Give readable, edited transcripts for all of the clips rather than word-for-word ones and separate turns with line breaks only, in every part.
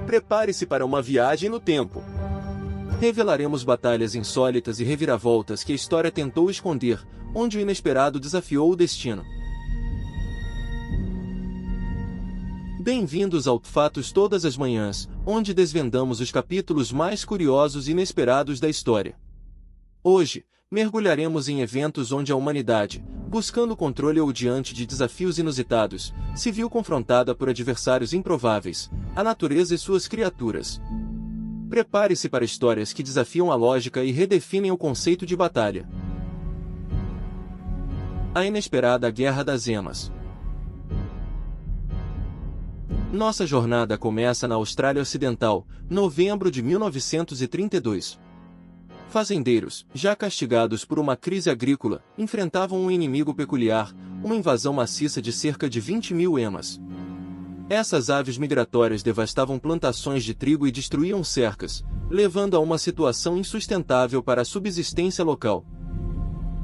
Prepare-se para uma viagem no tempo. Revelaremos batalhas insólitas e reviravoltas que a história tentou esconder, onde o inesperado desafiou o destino. Bem-vindos ao Fatos Todas as Manhãs, onde desvendamos os capítulos mais curiosos e inesperados da história. Hoje, mergulharemos em eventos onde a humanidade, buscando controle ou diante de desafios inusitados, se viu confrontada por adversários improváveis, a natureza e suas criaturas. Prepare-se para histórias que desafiam a lógica e redefinem o conceito de batalha. A inesperada Guerra das Emas. Nossa jornada começa na Austrália Ocidental, novembro de 1932. Fazendeiros, já castigados por uma crise agrícola, enfrentavam um inimigo peculiar, uma invasão maciça de cerca de 20.000 emas. Essas aves migratórias devastavam plantações de trigo e destruíam cercas, levando a uma situação insustentável para a subsistência local.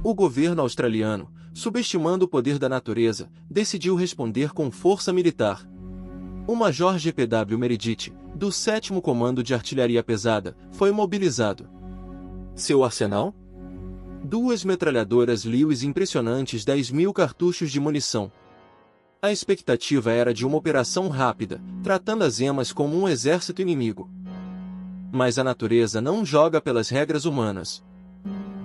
O governo australiano, subestimando o poder da natureza, decidiu responder com força militar. O Major G.P.W. Meredith, do 7º Comando de Artilharia Pesada, foi mobilizado. Seu arsenal? 2 metralhadoras Lewis e impressionantes 10.000 cartuchos de munição. A expectativa era de uma operação rápida, tratando as emas como um exército inimigo. Mas a natureza não joga pelas regras humanas.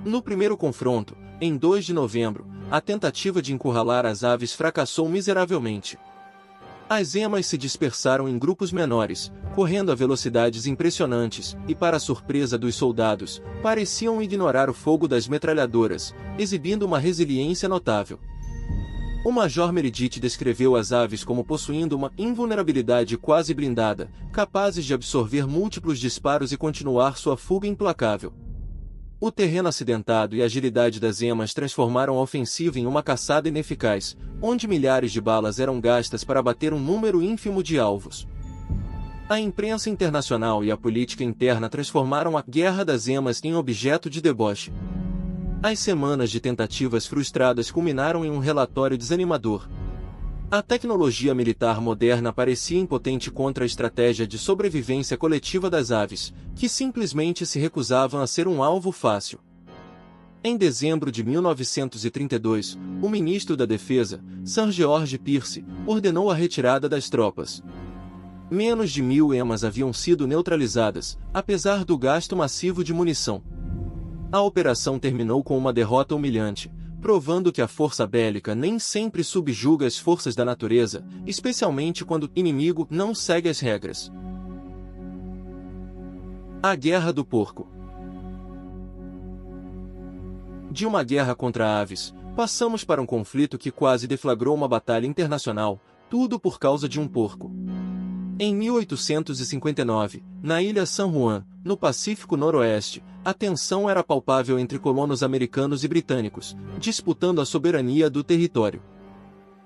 No primeiro confronto, em 2 de novembro, a tentativa de encurralar as aves fracassou miseravelmente. As emas se dispersaram em grupos menores, correndo a velocidades impressionantes, e para a surpresa dos soldados, pareciam ignorar o fogo das metralhadoras, exibindo uma resiliência notável. O Major Meredith descreveu as aves como possuindo uma invulnerabilidade quase blindada, capazes de absorver múltiplos disparos e continuar sua fuga implacável. O terreno acidentado e a agilidade das emas transformaram a ofensiva em uma caçada ineficaz, onde milhares de balas eram gastas para abater um número ínfimo de alvos. A imprensa internacional e a política interna transformaram a Guerra das Emas em objeto de deboche. As semanas de tentativas frustradas culminaram em um relatório desanimador. A tecnologia militar moderna parecia impotente contra a estratégia de sobrevivência coletiva das aves, que simplesmente se recusavam a ser um alvo fácil. Em dezembro de 1932, o ministro da Defesa, Sir George Pierce, ordenou a retirada das tropas. Menos de 1.000 emas haviam sido neutralizadas, apesar do gasto massivo de munição. A operação terminou com uma derrota humilhante, provando que a força bélica nem sempre subjuga as forças da natureza, especialmente quando o inimigo não segue as regras. A Guerra do Porco. De uma guerra contra aves, passamos para um conflito que quase deflagrou uma batalha internacional, tudo por causa de um porco. Em 1859, na ilha San Juan, no Pacífico Noroeste, a tensão era palpável entre colonos americanos e britânicos, disputando a soberania do território.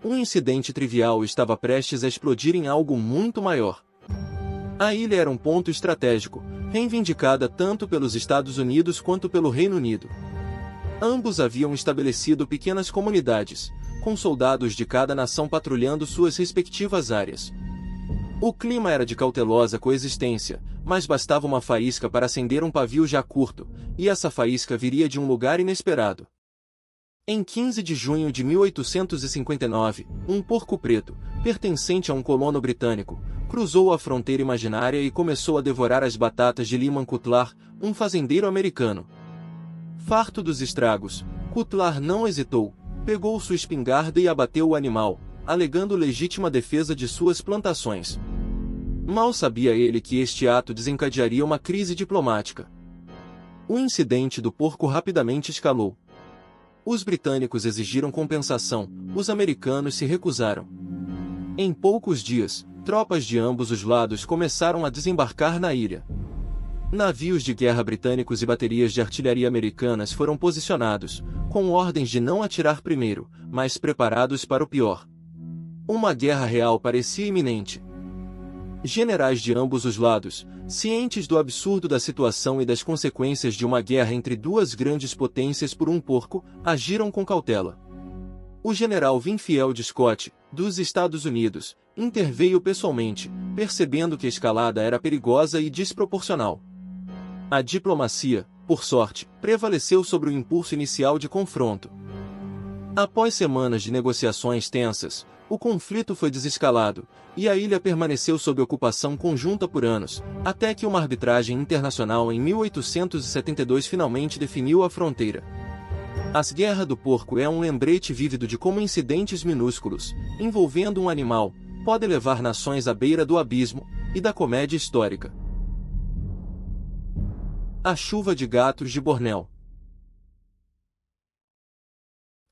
Um incidente trivial estava prestes a explodir em algo muito maior. A ilha era um ponto estratégico, reivindicada tanto pelos Estados Unidos quanto pelo Reino Unido. Ambos haviam estabelecido pequenas comunidades, com soldados de cada nação patrulhando suas respectivas áreas. O clima era de cautelosa coexistência, mas bastava uma faísca para acender um pavio já curto, e essa faísca viria de um lugar inesperado. Em 15 de junho de 1859, um porco preto, pertencente a um colono britânico, cruzou a fronteira imaginária e começou a devorar as batatas de Lyman Cutlar, um fazendeiro americano. Farto dos estragos, Cutlar não hesitou, pegou sua espingarda e abateu o animal, alegando legítima defesa de suas plantações. Mal sabia ele que este ato desencadearia uma crise diplomática. O incidente do porco rapidamente escalou. Os britânicos exigiram compensação, os americanos se recusaram. Em poucos dias, tropas de ambos os lados começaram a desembarcar na ilha. Navios de guerra britânicos e baterias de artilharia americanas foram posicionados, com ordens de não atirar primeiro, mas preparados para o pior. Uma guerra real parecia iminente. Generais de ambos os lados, cientes do absurdo da situação e das consequências de uma guerra entre duas grandes potências por um porco, agiram com cautela. O general Winfield Scott, dos Estados Unidos, interveio pessoalmente, percebendo que a escalada era perigosa e desproporcional. A diplomacia, por sorte, prevaleceu sobre o impulso inicial de confronto. Após semanas de negociações tensas, o conflito foi desescalado, e a ilha permaneceu sob ocupação conjunta por anos, até que uma arbitragem internacional em 1872 finalmente definiu a fronteira. A Guerra do Porco é um lembrete vívido de como incidentes minúsculos, envolvendo um animal, podem levar nações à beira do abismo, e da comédia histórica. A chuva de gatos de Bornéu.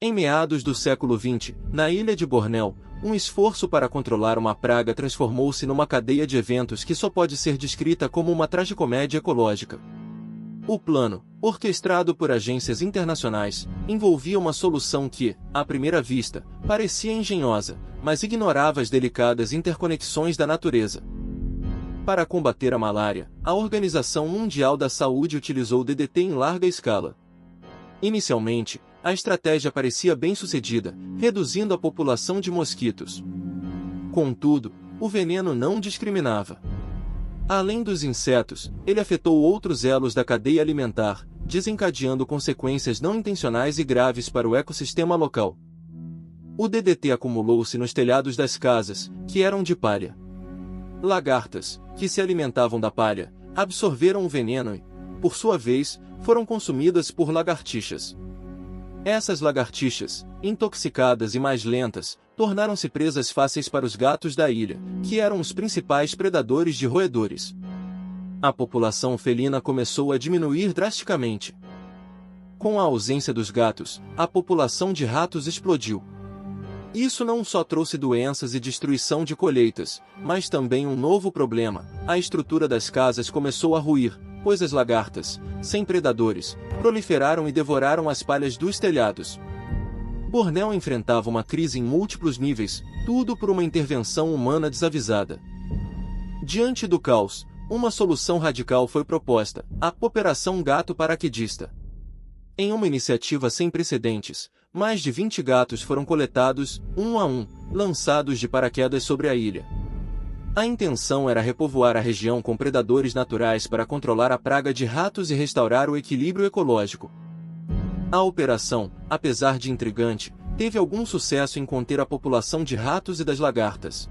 Em meados do século XX, na ilha de Bornéu, um esforço para controlar uma praga transformou-se numa cadeia de eventos que só pode ser descrita como uma tragicomédia ecológica. O plano, orquestrado por agências internacionais, envolvia uma solução que, à primeira vista, parecia engenhosa, mas ignorava as delicadas interconexões da natureza. Para combater a malária, a Organização Mundial da Saúde utilizou o DDT em larga escala. Inicialmente, a estratégia parecia bem-sucedida, reduzindo a população de mosquitos. Contudo, o veneno não discriminava. Além dos insetos, ele afetou outros elos da cadeia alimentar, desencadeando consequências não intencionais e graves para o ecossistema local. O DDT acumulou-se nos telhados das casas, que eram de palha. Lagartas, que se alimentavam da palha, absorveram o veneno e, por sua vez, foram consumidas por lagartixas. Essas lagartixas, intoxicadas e mais lentas, tornaram-se presas fáceis para os gatos da ilha, que eram os principais predadores de roedores. A população felina começou a diminuir drasticamente. Com a ausência dos gatos, a população de ratos explodiu. Isso não só trouxe doenças e destruição de colheitas, mas também um novo problema: a estrutura das casas começou a ruir, pois as lagartas, sem predadores, proliferaram e devoraram as palhas dos telhados. Bornéu enfrentava uma crise em múltiplos níveis, tudo por uma intervenção humana desavisada. Diante do caos, uma solução radical foi proposta: a Operação Gato Paraquedista. Em uma iniciativa sem precedentes, mais de 20 gatos foram coletados, um a um, lançados de paraquedas sobre a ilha. A intenção era repovoar a região com predadores naturais para controlar a praga de ratos e restaurar o equilíbrio ecológico. A operação, apesar de intrigante, teve algum sucesso em conter a população de ratos e das lagartas.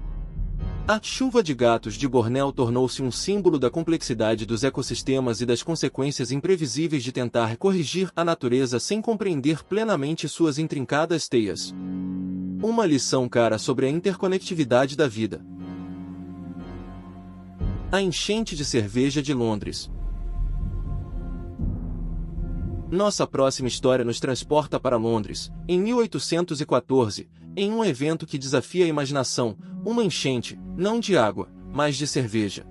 A chuva de gatos de Bornéu tornou-se um símbolo da complexidade dos ecossistemas e das consequências imprevisíveis de tentar corrigir a natureza sem compreender plenamente suas intrincadas teias. Uma lição cara sobre a interconectividade da vida. A enchente de cerveja de Londres. Nossa próxima história nos transporta para Londres, em 1814, em um evento que desafia a imaginação, uma enchente, não de água, mas de cerveja.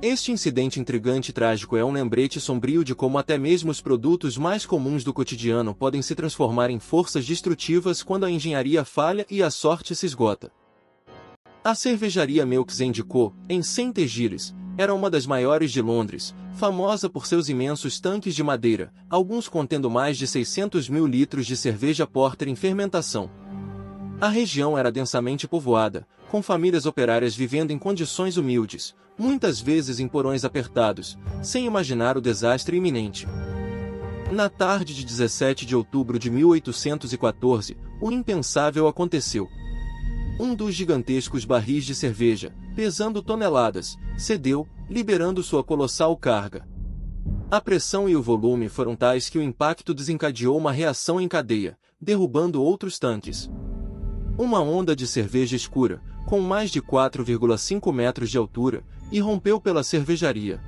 Este incidente intrigante e trágico é um lembrete sombrio de como até mesmo os produtos mais comuns do cotidiano podem se transformar em forças destrutivas quando a engenharia falha e a sorte se esgota. A cervejaria Milks & Co., em St. Giles, era uma das maiores de Londres, famosa por seus imensos tanques de madeira, alguns contendo mais de 600 mil litros de cerveja porter em fermentação. A região era densamente povoada, com famílias operárias vivendo em condições humildes, muitas vezes em porões apertados, sem imaginar o desastre iminente. Na tarde de 17 de outubro de 1814, o impensável aconteceu. Um dos gigantescos barris de cerveja, pesando toneladas, cedeu, liberando sua colossal carga. A pressão e o volume foram tais que o impacto desencadeou uma reação em cadeia, derrubando outros tanques. Uma onda de cerveja escura, com mais de 4,5 metros de altura, irrompeu pela cervejaria.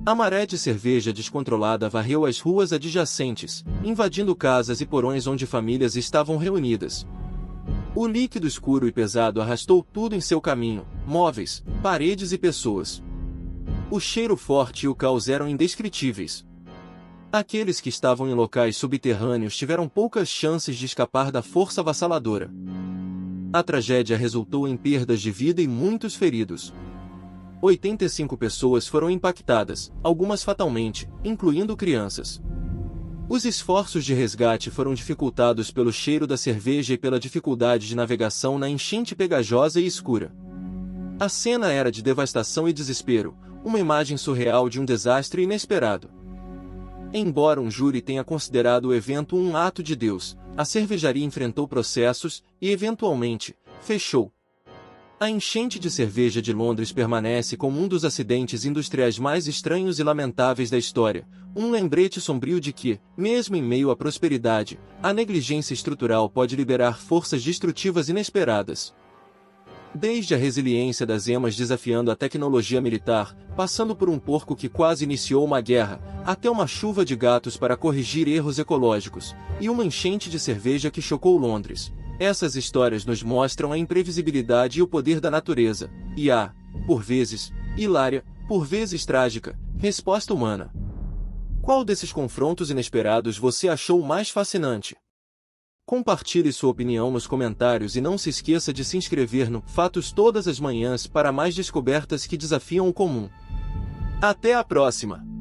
A maré de cerveja descontrolada varreu as ruas adjacentes, invadindo casas e porões onde famílias estavam reunidas. O líquido escuro e pesado arrastou tudo em seu caminho, móveis, paredes e pessoas. O cheiro forte e o caos eram indescritíveis. Aqueles que estavam em locais subterrâneos tiveram poucas chances de escapar da força avassaladora. A tragédia resultou em perdas de vida e muitos feridos. 85 pessoas foram impactadas, algumas fatalmente, incluindo crianças. Os esforços de resgate foram dificultados pelo cheiro da cerveja e pela dificuldade de navegação na enchente pegajosa e escura. A cena era de devastação e desespero, uma imagem surreal de um desastre inesperado. Embora um júri tenha considerado o evento um ato de Deus, a cervejaria enfrentou processos e, eventualmente, fechou. A enchente de cerveja de Londres permanece como um dos acidentes industriais mais estranhos e lamentáveis da história, um lembrete sombrio de que, mesmo em meio à prosperidade, a negligência estrutural pode liberar forças destrutivas inesperadas. Desde a resiliência das emas desafiando a tecnologia militar, passando por um porco que quase iniciou uma guerra, até uma chuva de gatos para corrigir erros ecológicos, e uma enchente de cerveja que chocou Londres. Essas histórias nos mostram a imprevisibilidade e o poder da natureza, e a, por vezes, hilária, por vezes trágica, resposta humana. Qual desses confrontos inesperados você achou mais fascinante? Compartilhe sua opinião nos comentários e não se esqueça de se inscrever no Fatos todas as manhãs para mais descobertas que desafiam o comum. Até a próxima!